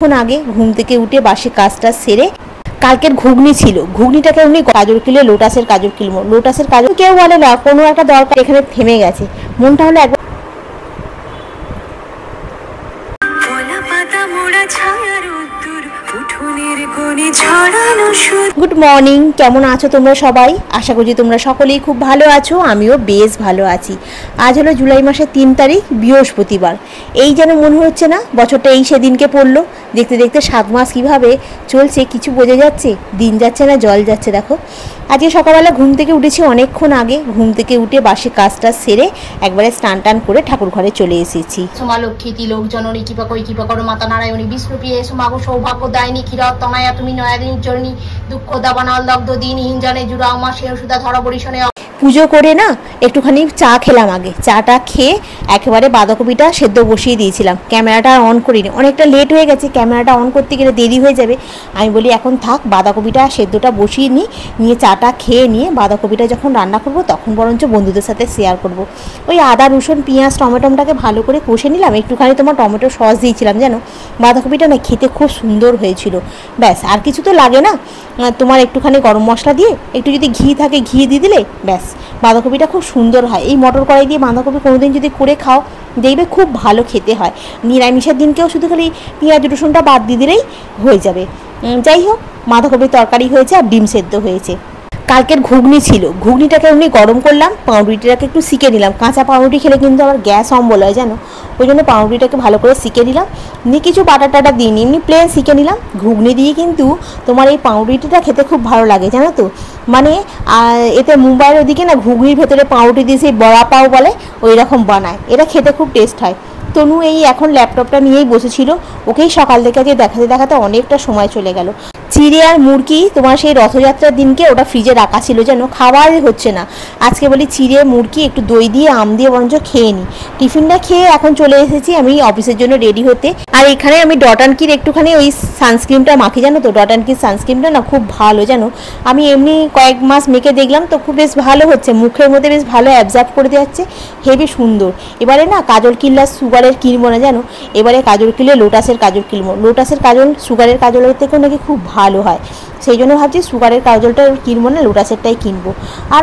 এখন আগে ঘুম থেকে উঠে বাসি কাজটা সেরে কালকের ঘুগনি ছিল, ঘুগনিটাকে এমনি গাজর কিলে লোটাসের গাজর কিনবো, লোটাসের গাজর কেউ বলে না, কোনো একটা দরকার এখানে থেমে গেছে মনটা হলো একবার। গুড মর্নিং, কেমন আছো তোমরা সবাই? আশা করছি তোমরা সকলেই খুব ভালো আছো, আমিও বেশ ভালো আছি। আজ হলো জুলাই মাসের 3 তারিখ, বৃহস্পতিবার। এই যেন মনে হচ্ছে না বছরটা এই সেদিনকে পড়লো। দেখতে দেখতে 7 মাস কীভাবে চলছে কিছু বোঝা যাচ্ছে, দিন যাচ্ছে না জল যাচ্ছে। দেখো আজকে সকালবেলা ঘুম থেকে উঠেছি অনেকক্ষণ আগে, ঘুম থেকে উঠে বাসি কাজটা সেরে একবারে স্নান টান করে ঠাকুর ঘরে চলে এসেছি। সোমা লক্ষ্মী তিলক জননী কৃপা করি কৃপা করো মাতা নারায়ণী বিষ্ণুপ্রিয়ে সোমাগো সৌভাগ্য দায়নী ক্ষীরত তনায়া তুমি নয়াদিনী জননী দুঃখ দাবানাল দগ্ধ দিনহীন জনে জুড়া মা শের সুদা ধরা বরিশনে। পুজো করে না একটুখানি চা খেলাম, আগে চাটা খেয়ে একেবারে বাঁধাকপিটা সেদ্ধ বসিয়ে দিয়েছিলাম। ক্যামেরাটা অন করিনি, অনেকটা লেট হয়ে গেছে, ক্যামেরাটা অন করতে গেলে দেরি হয়ে যাবে। আমি বলি এখন থাক, বাঁধাকপিটা সেদ্ধটা বসিয়ে নিয়ে চাটা খেয়ে নিয়ে বাঁধাকপিটা যখন রান্না করব তখন বরঞ্চ বন্ধুদের সাথে শেয়ার করব। ওই আদা রসুন পেঁয়াজ টমেটোটাকে ভালো করে কষে নিলাম, একটুখানি তোমার টমেটো সস দিয়েছিলাম, জানো বাঁধাকপিটা না খেতে খুব সুন্দর হয়েছিল। ব্যাস আর কিছু তো লাগে না, তোমার একটুখানি গরম মশলা দিয়ে একটু যদি ঘি থাকে ঘি দিয়ে দিলে ব্যাস বাঁধাকপিটা খুব সুন্দর হয়। এই মটর কড়াই দিয়ে বাঁধাকপি কোনোদিন যদি করে খাও দেখবে খুব ভালো খেতে হয়। নিরামিষের দিনকেও শুধু খালি পেঁয়াজ রসুনটা বাদ দিয়ে দিলেই হয়ে যাবে। যাই হোক, বাঁধাকপির তরকারি হয়েছে আর ডিম সেদ্ধ হয়েছে। কালকের ঘুগনি ছিল, ঘুগনিটাকে এমনি গরম করলাম, পাউরুটিটাকে একটু সিকে নিলাম। কাঁচা পাউরুটি খেলে কিন্তু আবার গ্যাস অম্বল হয় জানো, ওই জন্য পাউরুটিটাকে ভালো করে সিকে নিলাম। নিয়ে কিছু বাটা টাটা দিয়ে এমনি প্লেন সিকে নিলাম। ঘুগনি দিয়ে কিন্তু তোমার এই পাউরুটিটা খেতে খুব ভালো লাগে জানো তো। মানে এতে মুম্বাইয়ের ওদিকে না ঘুগনির ভেতরে পাউরুটি দিয়ে সেই বড়া পাও বলে ওই রকম বানায়, এটা খেতে খুব টেস্ট হয়। তনু এই এখন ল্যাপটপটা নিয়েই বসেছিল, ওকেই সকাল থেকে দেখাতে দেখাতে অনেকটা সময় চলে গেল। চিড়ে আর মুরগি তোমার সেই রথযাত্রার দিনকে ওটা ফ্রিজে রাখা ছিল যেন, খাওয়াই হচ্ছে না। আজকে বলি চিড়ে মুরগি একটু দই দিয়ে আম দিয়ে বরঞ্চ খেয়ে নিই। টিফিনটা খেয়ে এখন চলে এসেছি আমি অফিসের জন্য রেডি হতে। আর এখানে আমি ডট অ্যান্ড কির একটুখানি ওই সানস্ক্রিনটা মাখি জানো তো, ডট অ্যান্ড কির সানস্ক্রিনটা না খুব ভালো জানো। আমি এমনি কয়েক মাস মেখে দেখলাম তো খুব বেশ ভালো হচ্ছে, মুখের মধ্যে বেশ ভালো অ্যাবজর্ব করে যাচ্ছে, হেবি সুন্দর। এবারে না কাজল কিনলে সুগারের কিনবো না জানো, এবারে কাজল কিনলে লোটাসের কাজল কিনবো। লোটাসের কাজল সুগারের কাজলের থেকেও নাকি খুব ভালো হয়, সেই জন্য ভাবছি সুগারের কাজলটা কিনবো না, লোটাসেরটাই কিনবো। আর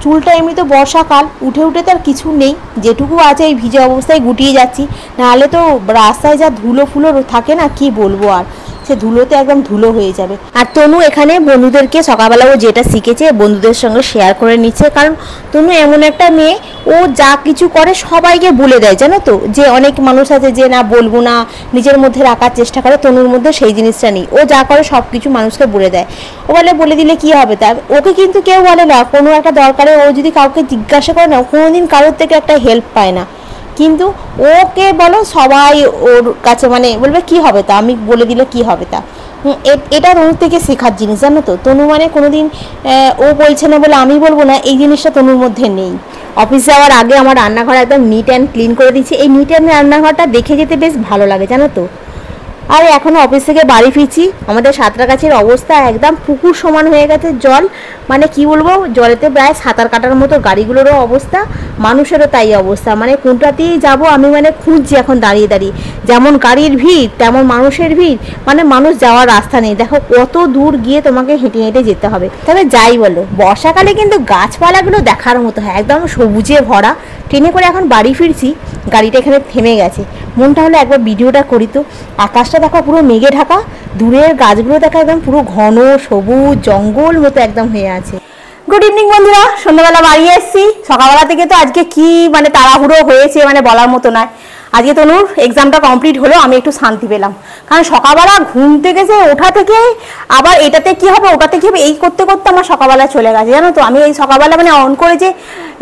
চুলটা এমনি তো বর্ষাকাল, উঠে উঠে তো আর কিছু নেই, যেটুকু আছে এই ভিজে অবস্থায় গুটিয়ে যাচ্ছি। নাহলে তো রাস্তায় যা ধুলো ফুলো থাকে না, কি বলবো আর, সে ধুলোতে একদম ধুলো হয়ে যাবে। আর তনু এখানে বন্ধুদেরকে সকালবেলা ও যেটা শিখেছে বন্ধুদের সঙ্গে শেয়ার করে নিচ্ছে, কারণ তনু এমন একটা মেয়ে, ও যা কিছু করে সবাইকে বলে দেয় জানো তো। যে অনেক মানুষ আছে যে না বলবো না, নিজের মধ্যে রাখার চেষ্টা করে, তনুর মধ্যে সেই জিনিসটা নেই, ও যা করে সব কিছু মানুষকে বলে দেয়। ও বলে দিলে কি হবে তার, ওকে কিন্তু কেউ বলে না, কোনো একটা দরকারে ও যদি কাউকে জিজ্ঞাসা করে না, কোনোদিন কারোর থেকে একটা হেল্প পায় না। কিন্তু ওকে বলো সবাই ওর কাছে মানে বলবে কি হবে তা, আমি বলে দিলে কি হবে তা। এটা তনুর থেকে শেখার জিনিস জানো তো। তনু মানে কোনোদিন ও বলছে না বলে আমি বলবো না, এই জিনিসটা তনুর মধ্যে নেই। অফিস যাওয়ার আগে আমার রান্নাঘর একদম নিট অ্যান্ড ক্লিন করে দিচ্ছি। এই নিট অ্যান্ড রান্নাঘরটা দেখে যেতে বেশ ভালো লাগে জানো তো। আর এখন অফিস থেকে বাড়ি ফিরছি, আমাদের সাঁতরাগাছির অবস্থা একদম পুকুর সমান হয়ে গেছে জল, মানে কি বলবো, জলেতে প্রায় সাঁতার কাটার মতো। গাড়িগুলোরও অবস্থা, মানুষেরও তাই অবস্থা, মানে কোনটাতেই যাব আমি মানে খুঁজছি এখন দাঁড়িয়ে দাঁড়িয়ে। যেমন গাড়ির ভিড় তেমন মানুষের ভিড়, মানে মানুষ যাওয়ার রাস্তা নেই। দেখো কত দূর গিয়ে তোমাকে হেঁটে হেঁটে যেতে হবে। তবে যাই বলো, বর্ষাকালে কিন্তু গাছপালাগুলো দেখার মতো হয়, একদম সবুজে ভরা। ট্রেনে করে এখন বাড়ি ফিরছি, গাড়িটা এখানে থেমে গেছে, মনটা হলো একবার ভিডিওটা করি তো। আকাশটা দেখো পুরো মেঘে ঢাকা, দূরের গাছগুলো দেখা একদম পুরো ঘন সবুজ জঙ্গল মতো একদম হয়ে আছে। গুড ইভিনিং বন্ধুরা, সন্ধ্যাবেলা বাড়ি এসেছি। সকালবেলা থেকে তো আজকে কি মানে তাড়াহুড়ো হয়েছে মানে বলার মতো নয়। আজকে তনুর এক্সামটা কমপ্লিট হলো, আমি একটু শান্তি পেলাম, কারণ সকালবেলা ঘুম থেকে যে ওঠা থেকে আবার এটাতে কি হবে ওটাতে কি হবে এই করতে করতে আমার সকালবেলা চলে গেছে জানো তো। আমি এই সকালবেলা মানে অন করে যে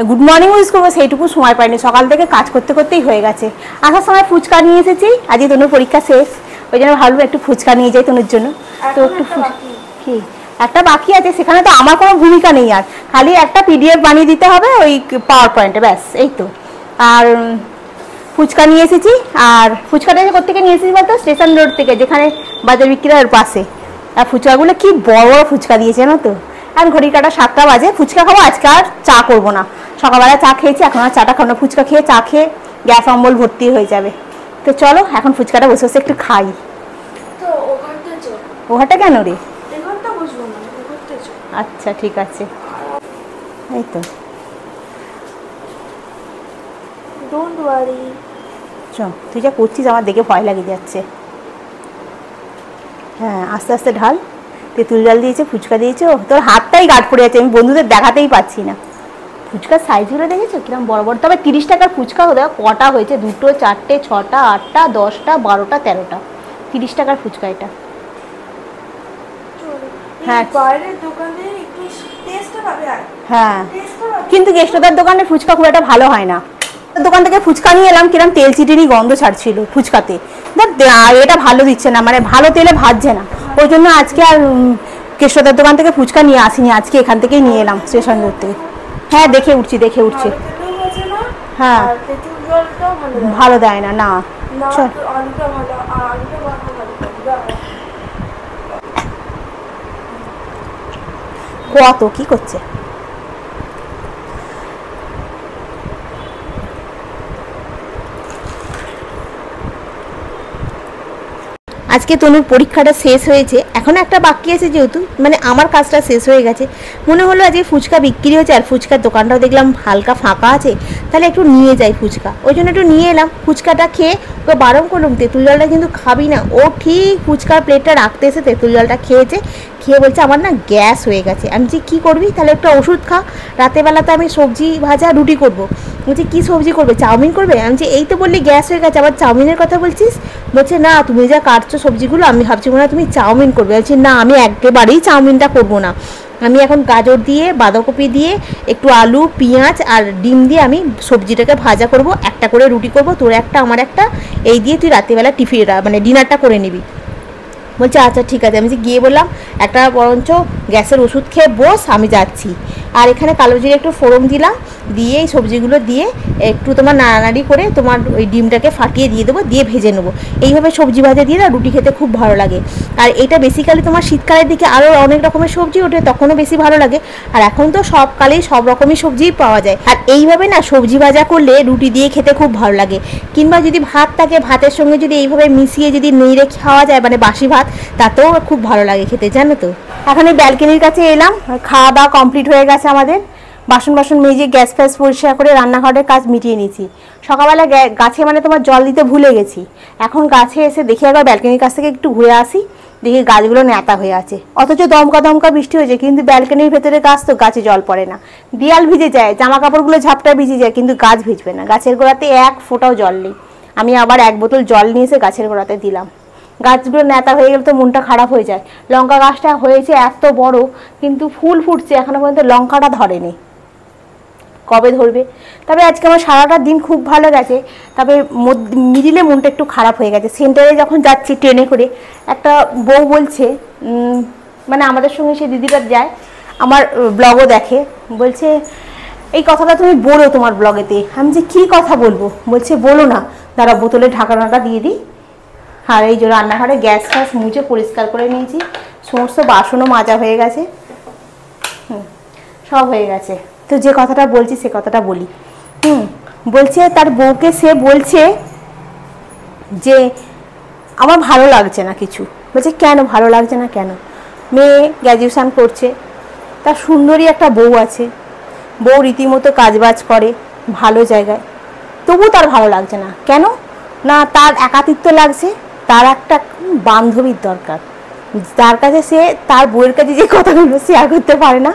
গুড মর্নিং উইশ করবো সেইটুকু সময় পাইনি, সকাল থেকে কাজ করতে করতেই হয়ে গেছে। আসার সময় ফুচকা নিয়ে এসেছি, আজকে তনুর পরীক্ষা শেষ, ওই জন্য ভাবলাম একটু ফুচকা নিয়ে যাই তনুর জন্য। তো একটু কি একটা বাকি আছে, সেখানে তো আমার কোনো ভূমিকা নেই, আর খালি একটা পিডিএফ বানিয়ে দিতে হবে ওই পাওয়ার পয়েন্টে, ব্যাস এই তো। আর ফুচকা নিয়ে এসেছি, আর ফুচকাটা কোথেকে নিয়ে এসেছি বলতো, স্টেশন রোড থেকে, যেখানে বাজার বিক্রির পাশে। আর ফুচকাগুলো কি বড় বড় ফুচকা দিয়েছে জানো তো। আর ঘড়ি কাটা 7টা বাজে, ফুচকা খাবো, আজকে আর চা করবো না। সকালবেলা চা খেয়েছি, এখন আর চাটা খাবো না, ফুচকা খেয়ে চা খেয়ে গ্যাস অম্বল ভর্তি হয়ে যাবে। তো চলো এখন ফুচকাটা বসে বসে একটু খাই। তো ও ঘরটা কেন রে? এই ঘরটা বসবো না, এই ঘরটা চল। আচ্ছা ঠিক আছে, এই তো ডোন্ট ওয়ারি। চ, তুই যা করছিস আমার দেখে ভয় লাগে যাচ্ছে। হ্যাঁ আস্তে আস্তে ঢাল। তেঁতুল জল দিয়েছে, ফুচকা দিয়েছে, তোর হাতটাই গাঢ় পড়ে যাচ্ছে, আমি বন্ধুদের দেখাতেই পাচ্ছি না। ফুচকার সাইজগুলো দেখেছো কিরম বড় বড়? তবে 30 টাকার ফুচকা দেখ কটা হয়েছে, 2, 4, 6, 8, 10, 12, 13টা। 30 টাকার ফুচকা এটা। হ্যাঁ। হ্যাঁ, বাইরের দোকানে একটু টেস্টটা পাবে আর হ্যাঁ টেস্টটা পাবে। কিন্তু কেষ্টদার দোকানে ফুচকা খুব একটা ভালো হয় না। দোকান থেকে ফুচকা নিয়ে এলাম, কিরম তেল চিটিরই গন্ধ ছাড়ছিল ফুচকাতে। দেখ এটা ভালো দিচ্ছে না, মানে ভালো তেলে ভাজছে না, ওই জন্য আজকে আর কেষ্টদার দোকান থেকে ফুচকা নিয়ে আসিনি, আজকে এখান থেকেই নিয়ে এলাম স্টেশন রোড থেকে। হ্যাঁ দেখে উঠছি দেখে উঠছি। ভালো তেলেও ভাজে না, হ্যাঁ আর তেঁতুল জলটাও ভালো দেয় না। ভালো দেয় না, না না, চল। তো আলুটা ভালো, আলুটা ভালো ভালো। কত কি করছে? আজকে তনুর পরীক্ষাটা শেষ হয়েছে, এখন একটা বাকি আছে, যেহেতু মানে আমার কাজটা শেষ হয়ে গেছে, মনে হলো আজকে ফুচকা বিক্রি হয়েছে আর ফুচকার দোকানটাও দেখলাম হালকা ফাঁকা আছে, তাহলে একটু নিয়ে যাই ফুচকা, ওই জন্য একটু নিয়ে এলাম। ফুচকাটা খেয়ে ওকে বারণ করলাম তেঁতুল জলটা কিন্তু খাবি না, ও ঠিক ফুচকার প্লেটটা রাখতে এসে তেঁতুল জলটা খেয়েছে, খেয়ে বলছে আমার না গ্যাস হয়ে গেছে। আমি যে কী করবি, তাহলে একটা ওষুধ খা, রাতেরবেলাতে আমি সবজি ভাজা রুটি করবো। বলছি কী সবজি করবে, চাউমিন করবে? আমি যে এই তো বললি গ্যাস হয়ে গেছে, আবার চাউমিনের কথা বলছিস? বলছে না তুমি যা কাটছো সবজিগুলো, আমি ভাবছি মনে হয় তুমি চাউমিন করবে। বলছি না আমি একেবারেই চাউমিনটা করবো না, আমি এখন গাজর দিয়ে বাঁধাকপি দিয়ে একটু আলু পেঁয়াজ আর ডিম দিয়ে আমি সবজিটাকে ভাজা করব, একটা করে রুটি করব, তোর একটা আমার একটা, এই দিয়ে তুই রাত্রিবেলা টিফিন মানে ডিনারটা করে নিবি। বলছে আচ্ছা ঠিক আছে। আমি যে গিয়ে বললাম একটা বরঞ্চ গ্যাসের ওষুধ খেয়ে বস, আমি যাচ্ছি। আর এখানে কালো জিরে একটু ফোড়ন দিলাম, দিয়ে এই সবজিগুলো দিয়ে একটু তোমার নাড়ানাড়ি করে তোমার ওই ডিমটাকে ফাটিয়ে দিয়ে দেবো, দিয়ে ভেজে নেবো। এইভাবে সবজি ভাজা দিয়ে না রুটি খেতে খুব ভালো লাগে। আর এটা বেসিক্যালি তোমার শীতকালের দিকে আরও অনেক রকমের সবজি ওঠে, তখনও বেশি ভালো লাগে। আর এখন তো সব কালেই সব রকমই সবজিই পাওয়া যায়। আর এইভাবে না সবজি ভাজা করলে রুটি দিয়ে খেতে খুব ভালো লাগে। কিংবা যদি ভাত থাকে, ভাতের সঙ্গে যদি এইভাবে মিশিয়ে যদি নেড়ে খাওয়া যায়, মানে বাসি ভাত, তাতেও খুব ভালো লাগে খেতে, জানো তো। এখন এই ব্যালকনির কাছে এলাম, খাওয়া দাওয়া কমপ্লিট হয়ে গেছে আমাদের, বাসন মেজে গ্যাস ফ্যাস পরিষ্কার করে রান্নাঘরের কাজ মিটিয়ে নিয়েছি। সকালবেলা গাছে মানে তোমার জল দিতে ভুলে গেছি, এখন গাছে এসে দেখি একবার ব্যালকনির কাছ থেকে একটু ঘুরে আসি, দেখি গাছগুলো ন্যাতা হয়ে আছে, অথচ দমকা দমকা বৃষ্টি হয়েছে, কিন্তু ব্যালকনির ভেতরে গাছ তো, গাছে জল পড়ে না। দেয়াল ভিজে যায়, জামা কাপড়গুলো ঝাপটা ভিজে যায়, কিন্তু গাছ ভিজবে না, গাছের গোড়াতে এক ফোঁটাও জল নেই। আমি আবার 1 বোতল জল নিয়ে এসে গাছের গোড়াতে দিলাম। গাছগুলো ন্যাতা হয়ে গেলে তো মনটা খারাপ হয়ে যায়। লঙ্কা গাছটা হয়েছে এত বড়, কিন্তু ফুল ফুটছে, এখনো পর্যন্ত লঙ্কাটা ধরেনি, কবে ধরবে। তবে আজকে আমার সারাটা দিন খুব ভালো গেছে, তবে মিডিলে মনটা একটু খারাপ হয়ে গেছে। সেন্টারে যখন যাচ্ছি ট্রেনে করে, একটা বউ বলছে, মানে আমাদের সঙ্গে সে দিদিটা যায়, আমার ব্লগও দেখে, বলছে এই কথাটা তুমি বলো তোমার ব্লগেতে। আমি যে কী কথা বলবো, বলছে বলো না, দাঁড়া বোতলে ঢাকনাটা দিয়ে দিই। আর এই যে রান্নাঘরে গ্যাস ফ্যাস মুছে পরিষ্কার করে নিয়েছি, সমস্ত বাসনও মাজা হয়ে গেছে, সব হয়ে গেছে। তো যে কথাটা বলছি সে কথাটা বলি। বলছে তার বউকে সে বলছে যে আমার ভালো লাগছে না কিছু। বলছে কেন ভালো লাগছে না কেন? মেয়ে গ্র্যাজুয়েশান করছে, তার সুন্দরী একটা বউ আছে, বউ রীতিমতো কাজবাজ করে ভালো জায়গায়, তবু তার ভালো লাগছে না কেন? না তার একাকিত্ব লাগছে, তার একটা বান্ধবীর দরকার, যার কাছে সে তার বউয়ের কাছে যে কথাগুলো শেয়ার করতে পারে না,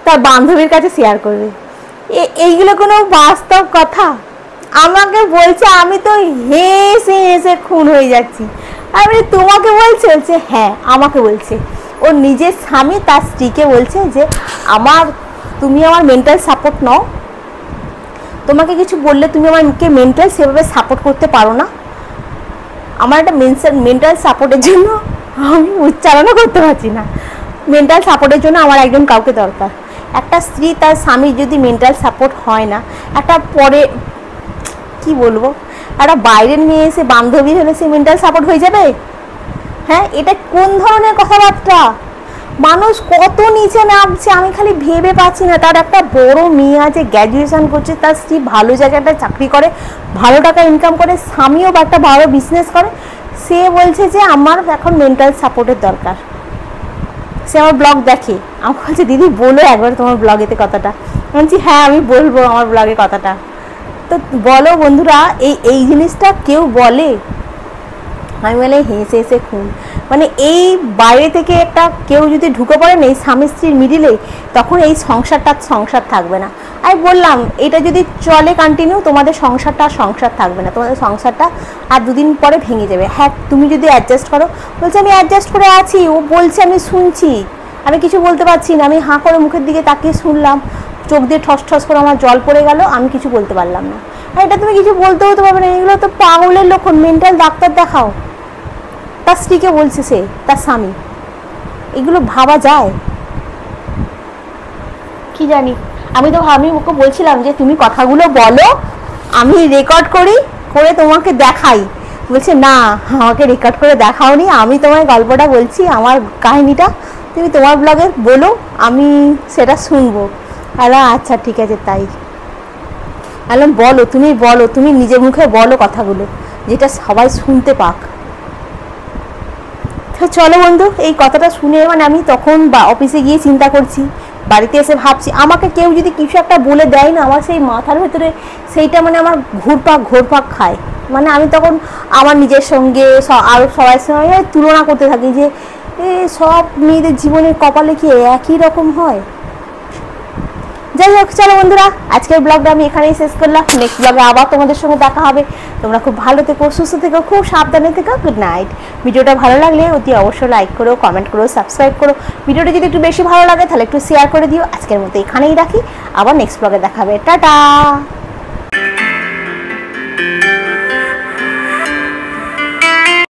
তার বান্ধবীর কাছে শেয়ার করবে। এইগুলো কোনো বাস্তব কথা? আমাকে বলছে, আমি তো হেসে হেসে খুন হয়ে যাচ্ছি। আমি তোমাকে বলছে? বলছে হ্যাঁ আমাকে বলছে। ওর নিজের স্বামী তার স্ত্রীকে বলছে যে তুমি আমার মেন্টাল সাপোর্ট নাও, তোমাকে কিছু বললে তুমি আমাকে মেন্টাল সেভাবে সাপোর্ট করতে পারো না। আমার একটা মেন্টাল সাপোর্টের জন্য আমি উচ্চারণও করতে পারছি না, মেন্টাল সাপোর্টের জন্য আমার একজন কাউকে দরকার। একটা স্ত্রী তার স্বামীর যদি মেন্টাল সাপোর্ট হয় না, একটা পরে কি বলবো, একটা বাইরের মেয়ে এসে বান্ধবী হলে সে মেন্টাল সাপোর্ট হয়ে যাবে? হ্যাঁ, এটা কোন ধরনের কথাবার্তা? মানুষ কত নিচে নামছে আমি খালি ভেবে পাচ্ছি না। তার একটা বড় মেয়ে আছে, গ্র্যাজুয়েশন করছে, তার স্ত্রী ভালো জায়গাটা চাকরি করে, ভালো টাকা ইনকাম করে, স্বামীও একটা ভালো বিজনেস করে, সে বলছে যে আমার এখন মেন্টাল সাপোর্টের দরকার। সে আমার ব্লগ দেখে, আমাকে বলছে দিদি বলো একবার তোমার ব্লগেতে কথাটা। বলছি হ্যাঁ আমি বলবো আমার ব্লগে কথাটা। তো বলো বন্ধুরা, এই জিনিসটা কেউ বলে? আমি বলে হেসে হেসে খুন। মানে এই বাইরে থেকে একটা কেউ যদি ঢুকে পড়ে না এই স্বামী স্ত্রীর মিডিলে, তখন এই সংসার থাকবে না। আমি বললাম এটা যদি চলে কন্টিনিউ, তোমাদের সংসার থাকবে না, তোমাদের সংসারটা আর দুদিন পরে ভেঙে যাবে। হ্যাঁ তুমি যদি অ্যাডজাস্ট করো। বলছে আমি অ্যাডজাস্ট করে আছি, ও বলছে আমি শুনছি, আমি কিছু বলতে পারছি না। আমি হাঁ করে মুখের দিকে তাকিয়ে শুনলাম, চোখ দিয়ে ঠস ঠস করে আমার জল পড়ে গেল, আমি কিছু বলতে পারলাম না। আর এটা তুমি কিছু বলতেও তো পারবে না, এগুলো তো পাগলের লক্ষণ, মেন্টাল ডাক্তার দেখাও। তার স্ত্রীকে বলছে, সে তার স্বামী, এগুলো ভাবা যায়? কি জানি। আমি ওকে বলছিলাম যে তুমি কথাগুলো বলো, আমি রেকর্ড করে তোমাকে দেখাই। বলছে না আমাকে রেকর্ড করে দেখাওনি, আমি তোমার গল্পটা বলছি, আমার কাহিনীটা তুমি তোমার ব্লগে বলো, আমি সেটা শুনবো। আচ্ছা ঠিক আছে তাই। বললাম বলো তুমি নিজের মুখে বলো কথাগুলো, যেটা সবাই শুনতে পাক। চলো বন্ধু, এই কথাটা শুনে মানে আমি তখন অফিসে গিয়ে চিন্তা করছি, বাড়িতে এসে ভাবছি আমাকে কেউ যদি কিছু একটা বলে দেয় না, আমার সেই মাথার ভেতরে সেইটা মানে আমার ঘোরপাক খায়। মানে আমি তখন আমার নিজের সঙ্গে আরও সবার সঙ্গে তুলনা করতে থাকি যে সব মেয়েদের জীবনের কপালে কি একই রকম হয়। যাই হোক চলো বন্ধুরা, আজকের ব্লগটা আমি এখানেই শেষ করলাম। নেক্সট ব্লগে আবার তোমাদের সঙ্গে দেখা হবে। তোমরা খুব ভালো থেকো, সুস্থ থেকো, খুব সাবধানে থেকো। Good night. ভিডিওটা ভালো লাগলে অতি অবশ্যই লাইক করো, কমেন্ট করো, সাবস্ক্রাইব করো। ভিডিওটা যদি একটু বেশি ভালো লাগে তাহলে একটু শেয়ার করে দিও। আজকের মতো এখানেই রাখি, আবার নেক্সট ব্লগে দেখা হবে। টাটা।